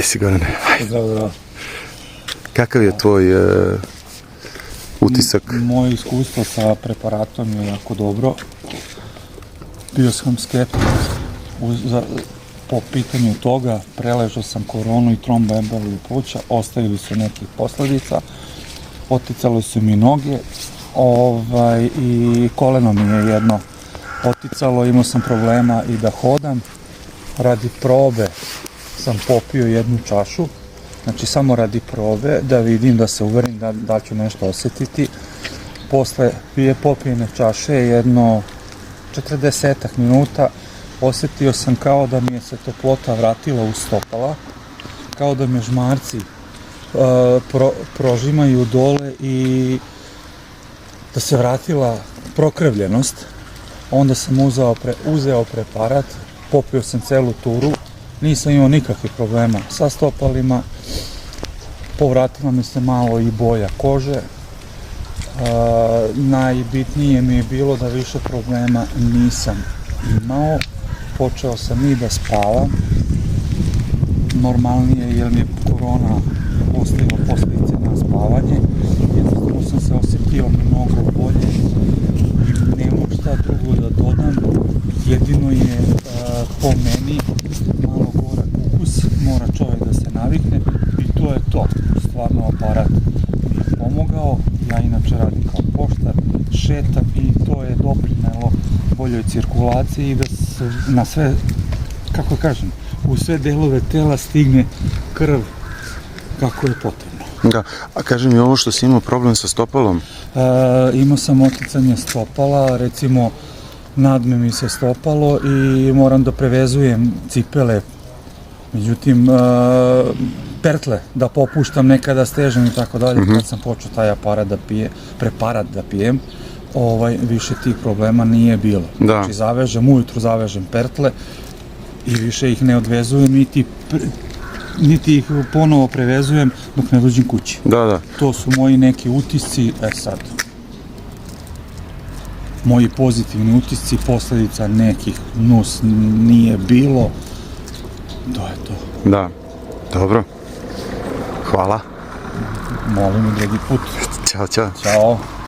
Gdje si, Gorane? Zdravo, zdravo. Kakav je tvoj utisak? Moje iskustvo sa preparatom je jako dobro. Bio sam skeptik po pitanju toga, preležao sam koronu i tromboemboliju pluća, ostavili su nekih posledica, oticale su mi noge i koleno mi je jedno oticalo, imao sam problema i da hodam. Radi probe sam popio jednu čašu, znači samo radi probe, da vidim, da se uverim da ću nešto osjetiti. Posle popijene čaše, jedno 40 minuta, osjetio sam kao da mi je se toplota vratila u stopala, kao da me žmarci prožimaju dole i da se vratila prokrvljenost. Onda sam uzeo preparat, popio sam celu turu, nisam imao nikakvih problema sa stopalima, povratila mi se malo i boja kože. Najbitnije mi je bilo da više problema nisam imao, počeo sam i da spavam normalnije jer mi je korona ostavila posljedice na spavanje, jednostavno sam se osjetio mnogo bolje, nemam šta drugo da dodam, jedino je po meni malo gorak ukus, mora čovjek da se navikne i to je to, stvarno aparat mi je pomogao. Ja inače radim kao poštar, šetam i to je doprinelo boljoj cirkulaciji i da se na sve, kako kažem, u sve delove tela stigne krv kako je potrebno. Da, a kaži mi, ovo što si imao problem sa stopalom? Imao sam oticanje stopala, recimo nadme mi se stopalo i moram da prevezujem cipele, međutim pertle da popuštam, nekada stežem i tako dalje. Kad sam počeo taj preparat da pijem, više tih problema nije bilo. Znači ujutru zavežem pertle i više ih ne odvezujem, niti ih ponovo prevezujem dok ne dođem kući. To su moji neki utisci, sad. Moji pozitivni utisci, posljedica nekih nije bilo. To je to. Da, dobro. Hvala. Molim i drugi put. Ćao, ćao. Ćao.